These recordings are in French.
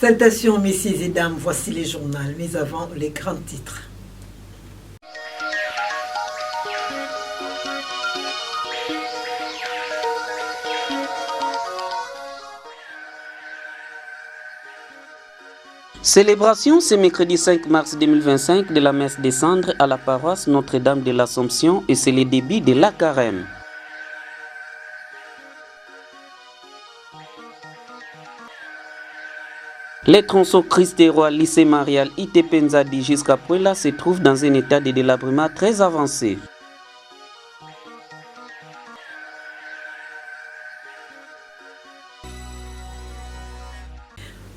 Salutations messieurs et dames, voici les journaux, mais avant les grands titres. Célébration ce mercredi 5 mars 2025 de la messe des cendres à la paroisse Notre-Dame de l'Assomption et c'est le début de la carême. Les tronçons Christ-et-Roi, lycée Marial, ITP Nzadi jusqu'à Puela se trouvent dans un état de délabrement très avancé.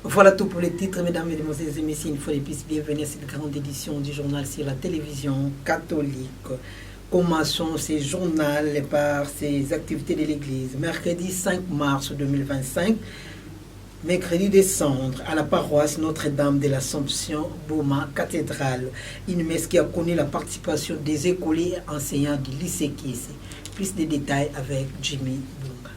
Voilà tout pour les titres, mesdames, mesdemoiselles et messieurs. Une fois de plus, bienvenue à cette grande édition du journal sur la télévision catholique. Commençons ce journal par ces activités de l'Église. Mercredi 5 mars 2025, mercredi des cendres, à la paroisse Notre-Dame de l'Assomption, Boma, cathédrale. Une messe qui a connu la participation des écoliers et enseignants du lycée Kiesi. Plus de détails avec Jimmy Bunga.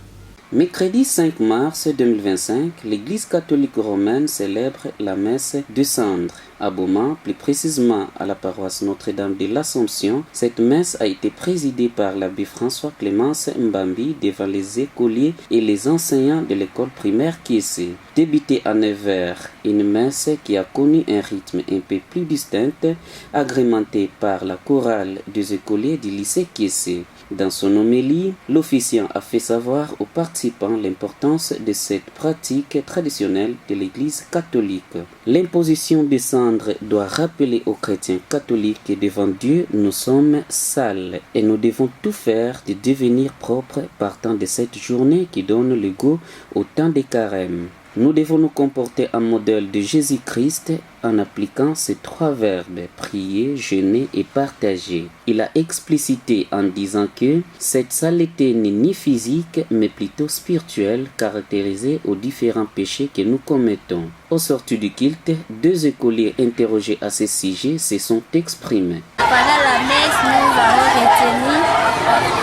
Mercredi 5 mars 2025, l'Église catholique romaine célèbre la messe de cendres. À Boma, plus précisément à la paroisse Notre-Dame de l'Assomption, cette messe a été présidée par l'abbé François Clémence Mbambi devant les écoliers et les enseignants de l'école primaire Kiesi. Débutée à 9h, une messe qui a connu un rythme un peu plus distinct, agrémentée par la chorale des écoliers du lycée Kiesi. Dans son homélie, l'officiant a fait savoir aux participants l'importance de cette pratique traditionnelle de l'Église catholique. L'imposition des cendres doit rappeler aux chrétiens catholiques que devant Dieu, nous sommes sales et nous devons tout faire de devenir propres partant de cette journée qui donne le goût au temps des carêmes. Nous devons nous comporter en modèle de Jésus-Christ en appliquant ces trois verbes, prier, jeûner et partager. Il a explicité en disant que cette saleté n'est ni physique mais plutôt spirituelle, caractérisée aux différents péchés que nous commettons. Au sortir du culte, deux écoliers interrogés à ce sujet se sont exprimés. Pendant la messe, nous avons retenu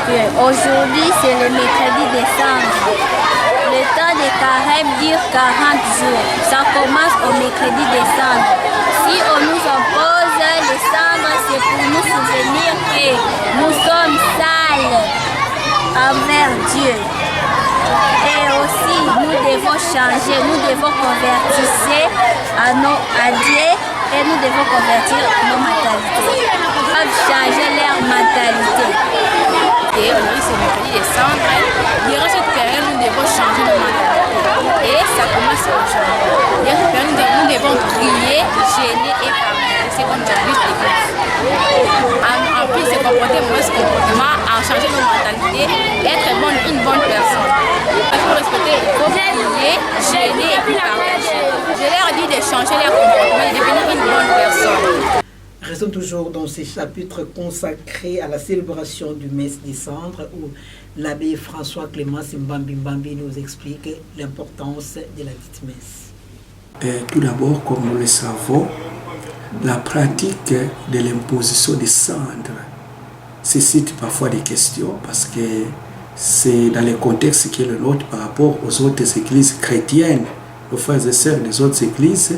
qu'aujourd'hui c'est le mercredi des cendres. Le temps de carême dure 40 jours. Ça commence au mercredi des cendres. Si on nous impose les cendres, c'est pour nous souvenir que nous sommes sales envers Dieu. Et aussi, nous devons changer, nous devons convertir à Dieu et nous devons convertir nos mentalités. Nous devons changer leur mentalité. Et aujourd'hui, c'est le mercredi des cendres. Durant cette période, nous devons changer nos mentalités. Et ça commence aujourd'hui. Durant cette période, nous devons prier, jeûner et parler. C'est comme dans l'Église. En plus, se comporter mauvais comportement, en changer nos mentalités, être une bonne personne. Il faut respecter, il faut prier, jeûner et puis partager. Je leur dis de changer leur comportement et de devenir une bonne personne. Restons toujours dans ce chapitre consacré à la célébration du messe des cendres où l'abbé François Clémence Mbambi nous explique l'importance de la dite messe. Tout d'abord, comme nous le savons, la pratique de l'imposition des cendres suscite parfois des questions parce que c'est dans le contexte qui est le nôtre par rapport aux autres églises chrétiennes, aux frères et sœurs des autres églises.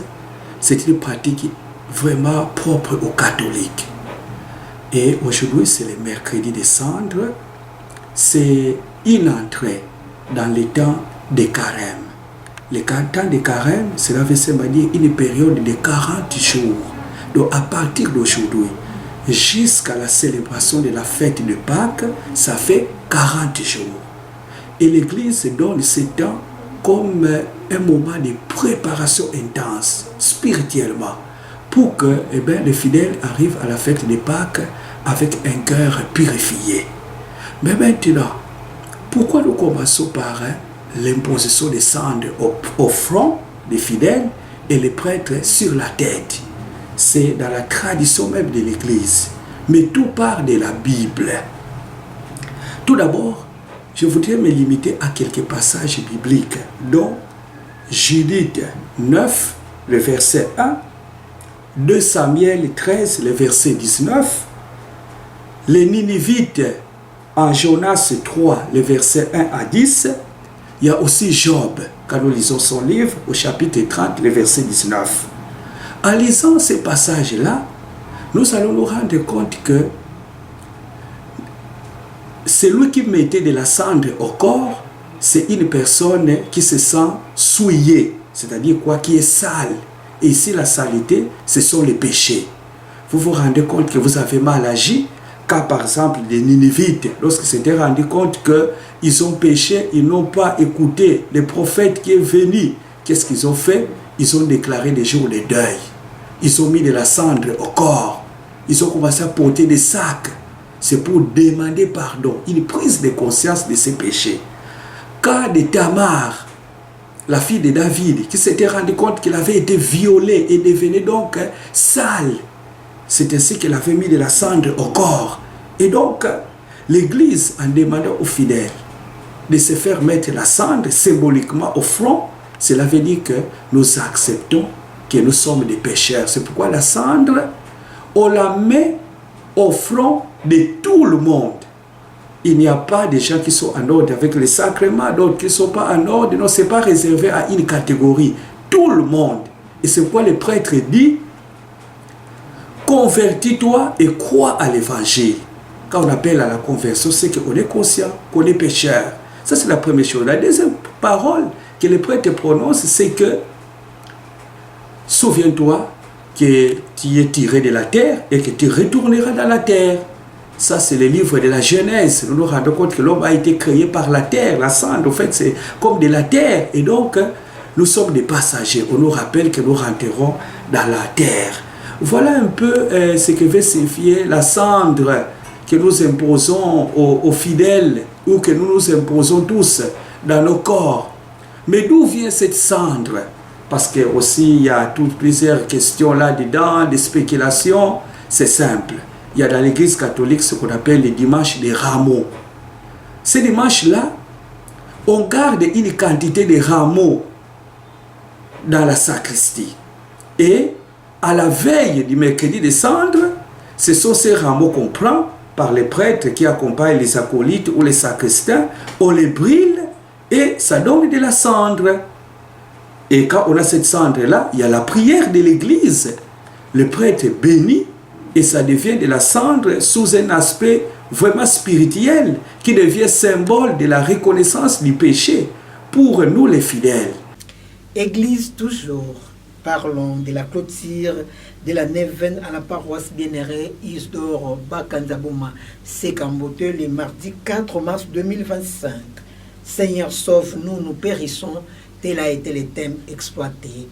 C'est une pratique vraiment propre aux catholiques. Et aujourd'hui, c'est le mercredi des cendres. C'est une entrée dans le temps des carêmes. Le temps des carêmes, cela veut dire une période de 40 jours. Donc à partir d'aujourd'hui, jusqu'à la célébration de la fête de Pâques, ça fait 40 jours. Et l'Église donne ce temps comme un moment de préparation intense, spirituellement, pour que les fidèles arrivent à la fête de Pâques avec un cœur purifié. Mais maintenant, pourquoi nous commençons par l'imposition des cendres au front des fidèles et les prêtres sur la tête? C'est dans la tradition même de l'Église, mais tout part de la Bible. Tout d'abord, je voudrais me limiter à quelques passages bibliques, dont Judith 9, le verset 1, 2 Samuel 13, le verset 19, les Ninivites en Jonas 3, le verset 1 à 10, il y a aussi Job quand nous lisons son livre, au chapitre 30, le verset 19. En lisant ces passages-là, nous allons nous rendre compte que celui qui mettait de la cendre au corps, c'est une personne qui se sent souillée, c'est-à-dire quoi, qui est sale. Et ici, la saleté, ce sont les péchés. Vous vous rendez compte que vous avez mal agi, car par exemple, les Ninivites, lorsqu'ils s'étaient rendus compte qu'ils ont péché, ils n'ont pas écouté le prophète qui est venu. Qu'est-ce qu'ils ont fait? Ils ont déclaré des jours de deuil. Ils ont mis de la cendre au corps. Ils ont commencé à porter des sacs. C'est pour demander pardon, une prise de conscience de ses péchés. Cas de Tamar, la fille de David, qui s'était rendu compte qu'elle avait été violée et devenait donc sale. C'est ainsi qu'elle avait mis de la cendre au corps. Et donc, l'Église, en demandant aux fidèles de se faire mettre la cendre symboliquement au front, cela veut dire que nous acceptons que nous sommes des pécheurs. C'est pourquoi la cendre, on la met au front de tout le monde. Il n'y a pas de gens qui sont en ordre avec les sacrements, d'autres qui ne sont pas en ordre. Non, ce n'est pas réservé à une catégorie. Tout le monde. Et c'est pourquoi le prêtre dit, convertis-toi et crois à l'évangile. Quand on appelle à la conversion, c'est qu'on est conscient, qu'on est pécheur. Ça, c'est la première chose. La deuxième parole que le prêtre prononce, c'est que souviens-toi que tu es tiré de la terre et que tu retourneras dans la terre. Ça, c'est le livre de la Genèse. Nous nous rendons compte que l'homme a été créé par la terre. La cendre, en fait, c'est comme de la terre. Et donc, nous sommes des passagers. On nous rappelle que nous rentrerons dans la terre. Voilà un peu ce que veut signifier la cendre que nous imposons aux fidèles ou que nous nous imposons tous dans nos corps. Mais d'où vient cette cendre? Parce que aussi il y a toutes plusieurs questions là-dedans, des spéculations. C'est simple. Il y a dans l'Église catholique ce qu'on appelle les dimanches des rameaux. Ces dimanches-là, on garde une quantité de rameaux dans la sacristie. Et à la veille du mercredi des cendres, ce sont ces rameaux qu'on prend par les prêtres qui accompagnent les acolytes ou les sacristains. On les brûle et ça donne de la cendre. Et quand on a cette cendre-là, il y a la prière de l'Église. Le prêtre bénit et ça devient de la cendre sous un aspect vraiment spirituel qui devient symbole de la reconnaissance du péché pour nous les fidèles. Église toujours. Parlons de la clôture de la neuvaine à la paroisse Bien-Aimé Isidore Bakanza-Boma, Sekambote, le mardi 4 mars 2025. Seigneur, sauve-nous, nous périssons. Tel a été le thème exploité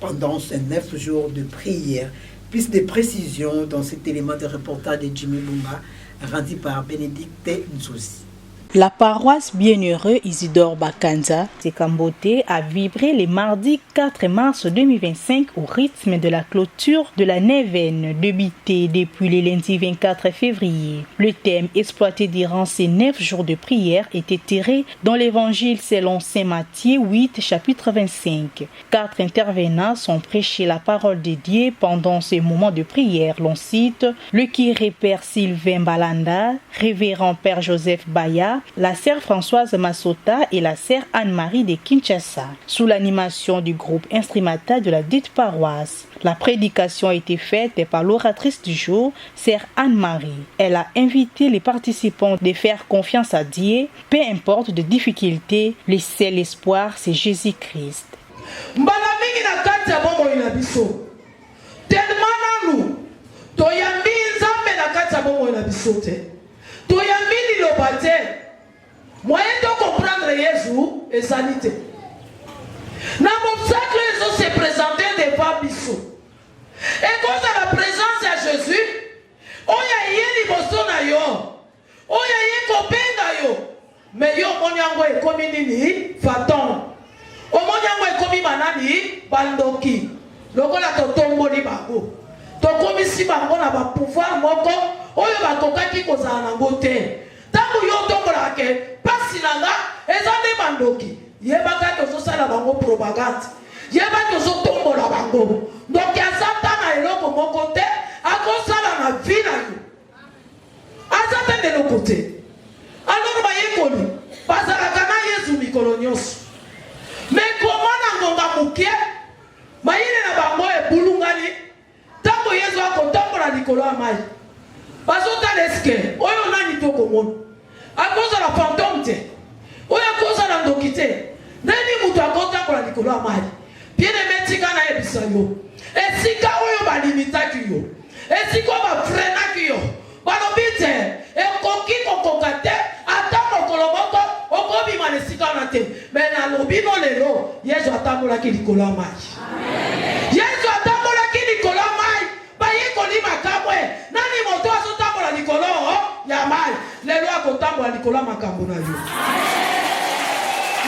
pendant ces 9 jours de prière. Plus de précisions dans cet élément de reportage de Jimmy Bunga, rendu par Bénédicte Nzouzi. La paroisse Bienheureux Isidore Bakanza, Sekambote, a vibré le mardi 4 mars 2025 au rythme de la clôture de la neuvaine, débutée depuis le lundi 24 février. Le thème exploité durant ces 9 jours de prière était tiré dans l'évangile selon Saint Matthieu 8, chapitre 25. 4 intervenants ont prêché la parole de Dieu pendant ce moment de prière. L'on cite le curé Père Sylvain Balanda, révérend Père Joseph Baya, la sœur Françoise Massota et la sœur Anne-Marie de Kinshasa, sous l'animation du groupe instrumental de la dite paroisse. La prédication a été faite par l'oratrice du jour, sœur Anne-Marie. Elle a invité les participants de faire confiance à Dieu, peu importe de difficultés, le seul espoir c'est Jésus-Christ. Moyen de comprendre Jésus et sanité. Dans mon sac, Jésus s'est présenté devant Bissou. Et quand à la présence de Jésus, on y a yé liboso na yo, on y a yé kopenga yo, mais yo monyango e komi nini faton, o monyango e komi manani bandoki, lokola to tombo ni bango, to komi si bango na ba pouvoir moko, oyo ba kokaki kozala na ngote. Tangu yo tombola ke pasi nanga ezande bandoki yebaka to sala bango propagande yebaka to tombola bango donc azata na eloko moko te akosala na vie na yo azata de l'autre côté alors bayekoli bazalaka na Yesu mikolo nyonso mais likolo ya mai bazotala eske oyo nani tokomona akozala fantôme te oyo akozala ndoki te nani moto akotambola likolo ya mai bien-aimé tika nayebisa yo esika oyo balimitaki yo esika oyo bafrenaki yo balobi te ekoki kokoka te ata mokolo moko okobima na esika wana te me nalobi no lelo yesu atambolaki likolo ya mai yesu atambolaki likolo ya mai bayekoli makambo nani moto azotambola likolo ya mai lelo akotambola likolo ya makambo na yo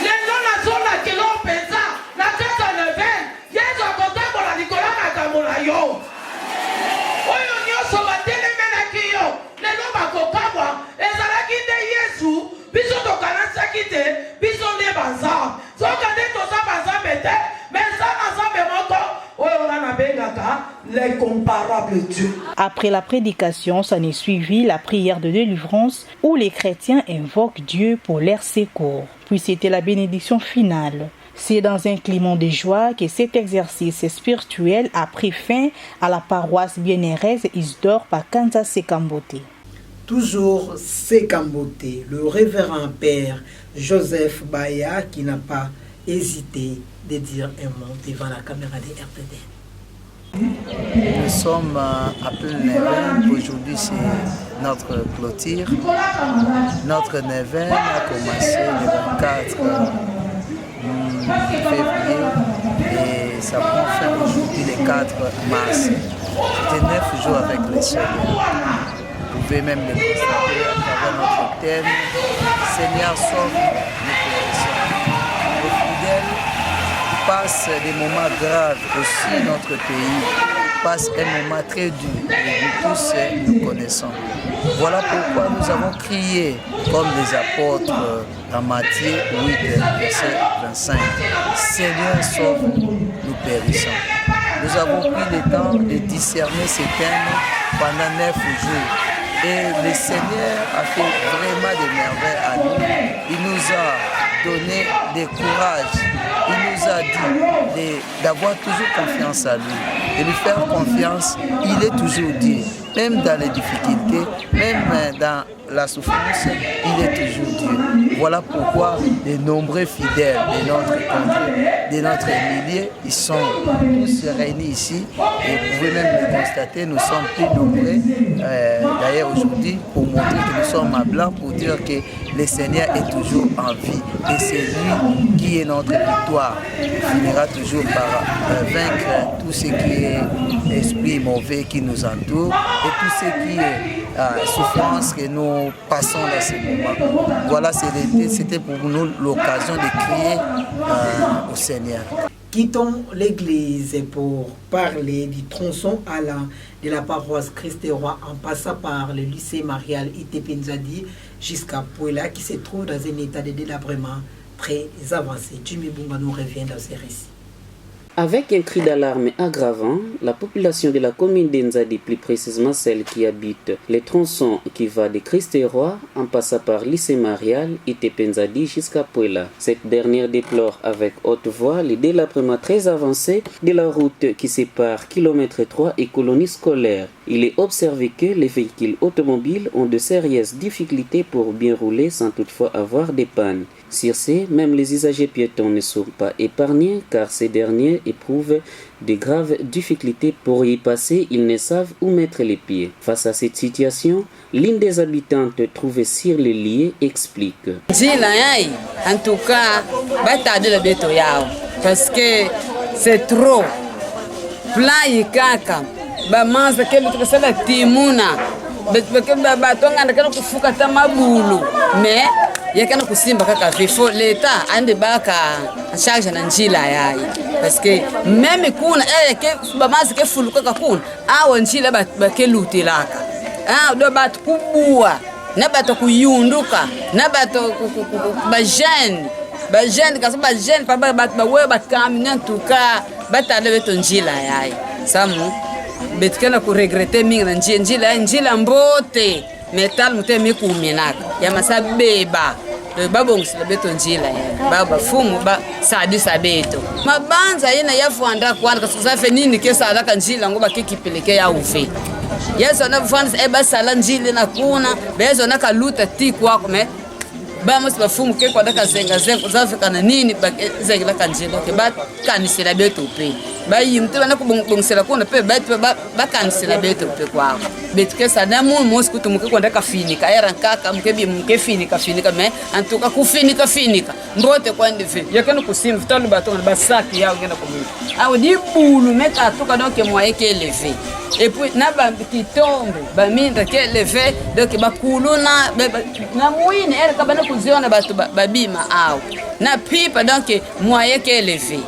lelo nazolakelo mpenza na kati ya neven yesu akotambola likolo ya makambo na yo oyo nyonso batelemelaki yo lelo bakokabwa ezalaki nde yesu biso tokanasaki te biso nde banzambe soka nde toza banzambe te me eza na nzambe moko oyo nga nabengaka l'incomparable Dieu. Après la prédication, s'en est suivi la prière de délivrance où les chrétiens invoquent Dieu pour leur secours. Puis c'était la bénédiction finale. C'est dans un climat de joie que cet exercice spirituel a pris fin à la paroisse bienheureuse Isidore Bakanza Sekambote. Toujours Sekambote, le révérend père Joseph Baya qui n'a pas hésité de dire un mot devant la caméra de RTD. Nous sommes à plein Neven. Aujourd'hui, c'est notre clôture. Notre Neven a commencé le 24 février et ça prend fin aujourd'hui le 4 mars. C'était 9 jours avec le Seigneur. Vous pouvez même le constater à travers notre thème. Seigneur sauve nos pécheurs. Les fidèles passent des moments graves aussi notre pays, passe un moment très dur et nous tous nous connaissons. Voilà pourquoi nous avons crié comme les apôtres dans Matthieu 8, verset 25. Seigneur, sauve-nous, nous périssons. Nous avons pris le temps de discerner ces thèmes pendant 9 jours. Et le Seigneur a fait vraiment des merveilles à nous. Il nous a donné des courages. Il nous a dit d'avoir toujours confiance à lui, de lui faire confiance. Il est toujours Dieu. Même dans les difficultés, même dans la souffrance, il est toujours Dieu. Voilà pourquoi les nombreux fidèles de notre contrée, de notre milieu, ils sont tous réunis ici. Et vous pouvez même le constater, nous sommes plus nombreux. D'ailleurs aujourd'hui, pour montrer que nous sommes à blanc, pour dire que le Seigneur est toujours en vie. Et c'est lui qui est notre victoire. Il finira toujours par vaincre tout ce qui est esprit mauvais qui nous entoure et tout ce qui est souffrance que nous passons dans ce moment. Voilà, c'était pour nous l'occasion de crier au Seigneur. Quittons l'église pour parler du tronçon allant de la paroisse Christ-Roi en passant par le lycée Marial Itepenzadi jusqu'à Pouela qui se trouve dans un état de délabrement très avancé. Jimmy Bunga nous revient dans ces récits. Avec un cri d'alarme aggravant, la population de la commune d'Enzadi, plus précisément celle qui habite les tronçons qui va de Christ-Roi en passant par lycée Marial Itepenzadi jusqu'à Pouela. Cette dernière déplore avec haute voix le délabrement très avancé de la route qui sépare km 3 et colonie scolaire. Il est observé que les véhicules automobiles ont de sérieuses difficultés pour bien rouler sans toutefois avoir des pannes. Sur ce, même les usagers piétons ne sont pas épargnés car ces derniers éprouvent de graves difficultés pour y passer, ils ne savent où mettre les pieds. Face à cette situation, l'une des habitantes trouvée sur les lieux explique. En tout cas, parce que c'est trop. Plein kaka, bamanza kele tukasala timuna, batonga nakana kufuka tamabulu, mais yakana kusimba kaka vifo l'État ande baka charge na njila yayi parce que même kuna ke bamanza ke fuluka kakuna awo njila bakelutilaka do bat kubua na bato kuyunduka na bato bajene kasi bajene pa bato bawe bakamina tuka batale beto njila yayi samu betkana ku regretter mingi na njila mbote metal mutemi kuminaka ya masabeba do babongisa beto njila ya baba fumu ba sadi sabeto mabanza yena yafuanda kwana kasafe nini kesa alaka njila ngoba kikipeleke ya uve yezona vufanisa ebasala njili na kuna bezona kaluta ti kwako me bamos bafumu ke kwada kazenga zenga zafika na nini zenga la kanjilo ke ba kanisela beto pe ba yimte bana kubongisela kuna pe ba kanisela beto pe kwako beto ke sana mu mos kutumuke kwada kafinika era nkaka mkebi mke finika me antuka kufinika ndote kwande fe yakeno kusim vitalu batonga basaki yao ngenda kumika awo di bulu meta tuka donc moi ke levé et puis na ba kitombe ba minda ke levé donc ba kuluna na muine era kabana kuziona batu babima awo na pipa donc moi ke levé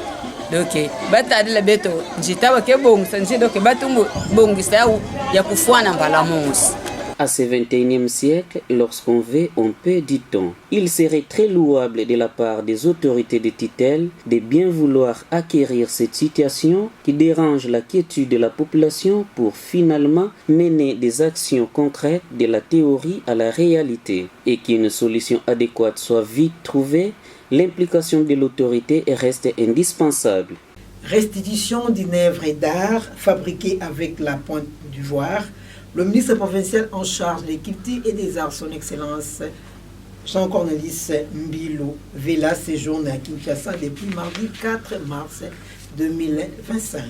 donc batadi la beto njitawa ke bongisa nji donc batumbu bongisa ya kufuana mbala musi. À ce 21e siècle, lorsqu'on veut, on peut, dit-on. Il serait très louable de la part des autorités de tutelle de bien vouloir acquérir cette situation qui dérange la quiétude de la population pour finalement mener des actions concrètes de la théorie à la réalité et qu'une solution adéquate soit vite trouvée. L'implication de l'autorité reste indispensable. Restitution d'une œuvre d'art fabriquée avec la pointe d'ivoire. Le ministre provincial en charge des cultures et des arts, son Excellence Jean-Cornelis Mbilo Vela, séjourne à Kinshasa depuis mardi 4 mars 2025.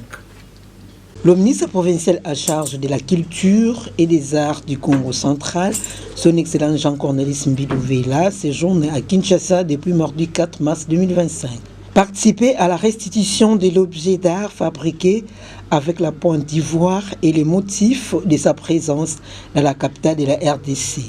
Le ministre provincial en charge de la culture et des arts du Congo central, son Excellence Jean-Cornelis Mbilo Vela, séjourne à Kinshasa depuis mardi 4 mars 2025. Participer à la restitution de l'objet d'art fabriqué avec la pointe d'ivoire et les motifs de sa présence dans la capitale de la RDC.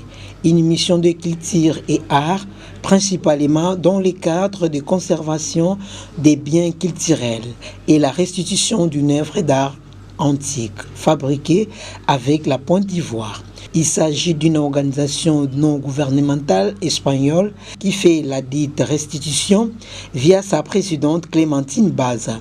Une mission de culture et art, principalement dans le cadre de conservation des biens culturels et la restitution d'une œuvre d'art antique fabriquée avec la pointe d'ivoire. Il s'agit d'une organisation non gouvernementale espagnole qui fait la dite restitution via sa présidente Clémentine Baza.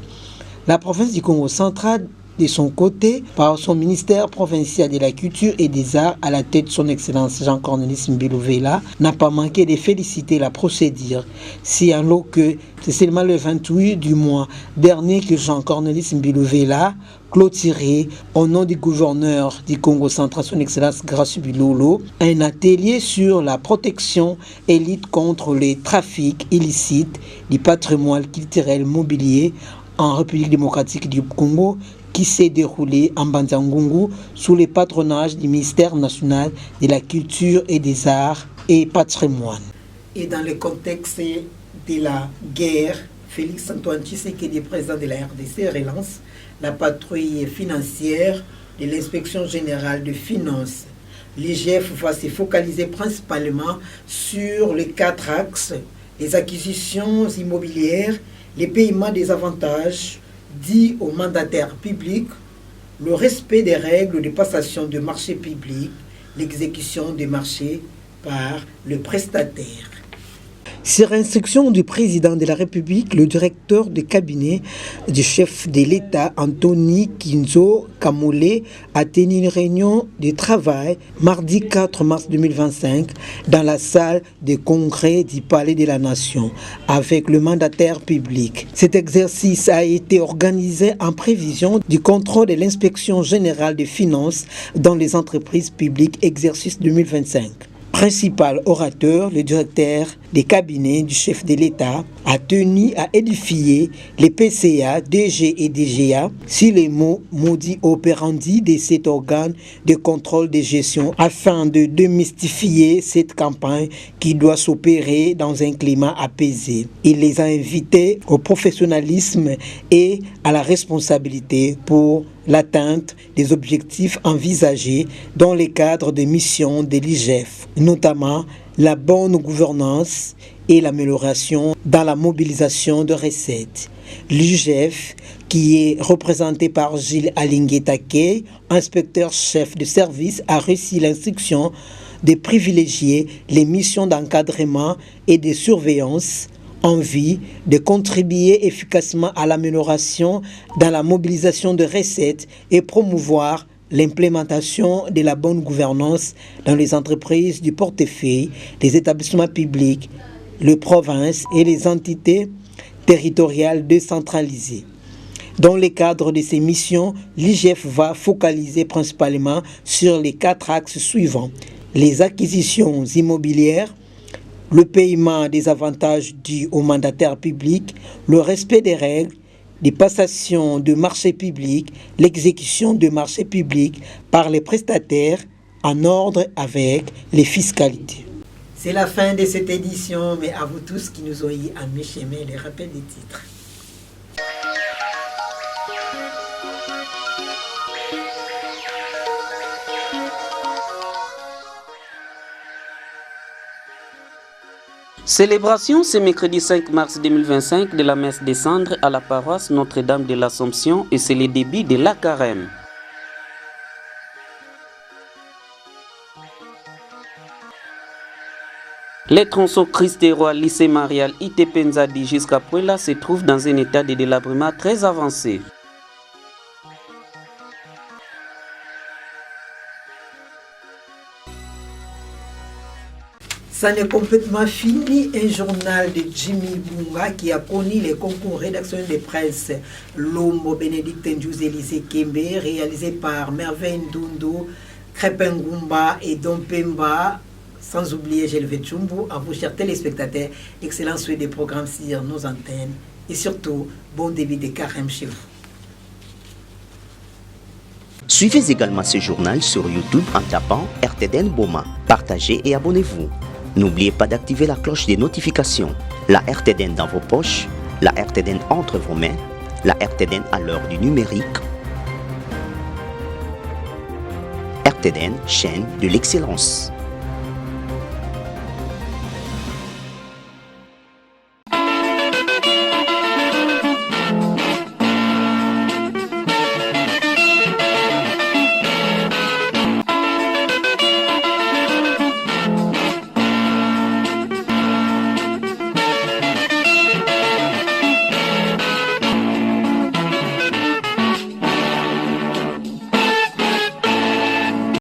La province du Congo central, de son côté, par son ministère provincial de la culture et des arts à la tête de son Excellence Jean-Cornelis Mbilo Vela, n'a pas manqué de féliciter la procédure. Si en lot que c'est seulement le 28 du mois dernier que Jean-Cornelis Mbilo Vela clôturé au nom du gouverneur du Congo central, son Excellence Gracieux Bilolo, un atelier sur la protection et lutte contre les trafics illicites du patrimoine culturel mobilier en République démocratique du Congo qui s'est déroulé en Banzangungu sous le patronage du ministère national de la culture et des arts et patrimoine. Et dans le contexte de la guerre, Félix Antoine Tshisekedi, président de la RDC, relance la patrouille financière de l'inspection générale de finances. L'IGF va se focaliser principalement sur les 4 axes: les acquisitions immobilières, les paiements des avantages dits aux mandataires publics, le respect des règles de passation de marchés publics, l'exécution des marchés par le prestataire. Sur instruction du président de la République, le directeur de cabinet du chef de l'État, Anthony Kinzo Kamole, a tenu une réunion de travail mardi 4 mars 2025 dans la salle de congrès du Palais de la Nation avec le mandataire public. Cet exercice a été organisé en prévision du contrôle de l'inspection générale des finances dans les entreprises publiques exercice 2025. Principal orateur, le directeur des cabinets du chef de l'État a tenu à édifier les PCA, DG et DGA sur les mots maudits operandi de cet organe de contrôle de gestion afin de démystifier cette campagne qui doit s'opérer dans un climat apaisé. Il les a invités au professionnalisme et à la responsabilité pour l'atteinte des objectifs envisagés dans le cadre des missions de l'IGF, notamment la bonne gouvernance et l'amélioration dans la mobilisation de recettes. L'IGF, qui est représenté par Gilles Alinguetake, inspecteur-chef de service, a reçu l'instruction de privilégier les missions d'encadrement et de surveillance en vue de contribuer efficacement à l'amélioration dans la mobilisation de recettes et promouvoir l'implémentation de la bonne gouvernance dans les entreprises du portefeuille, les établissements publics, les provinces et les entités territoriales décentralisées. Dans le cadre de ces missions, l'IGF va focaliser principalement sur les 4 axes suivants: les acquisitions immobilières, le paiement des avantages dus aux mandataires publics, le respect des règles, des passations de marchés publics, l'exécution de marchés publics par les prestataires en ordre avec les fiscalités. C'est la fin de cette édition, mais à vous tous qui nous ont eu à mi-chemin, les rappels des titres. Célébration ce mercredi 5 mars 2025 de la messe des cendres à la paroisse Notre-Dame de l'Assomption et c'est le début de la carême. Les tronçons Christ-et-Roi, lycée Marial, ITP Nzadi jusqu'à Puela se trouvent dans un état de délabrement très avancé. Ça n'est complètement fini. Un journal de Jimmy Bunga qui a connu les concours rédactionnels de presse Lombo Bénédicte Ndjouz Élysée Kembe, réalisé par Merveille Ndondo, Crepengumba et Dompemba. Sans oublier Gelvé Tchumbu. À vous, chers téléspectateurs, excellent suite des programmes sur nos antennes et surtout, bon début de carême chez vous. Suivez également ce journal sur YouTube en tapant RTDN Boma. Partagez et abonnez-vous. N'oubliez pas d'activer la cloche des notifications. La RTDN dans vos poches, la RTDN entre vos mains, la RTDN à l'heure du numérique. RTDN, chaîne de l'excellence.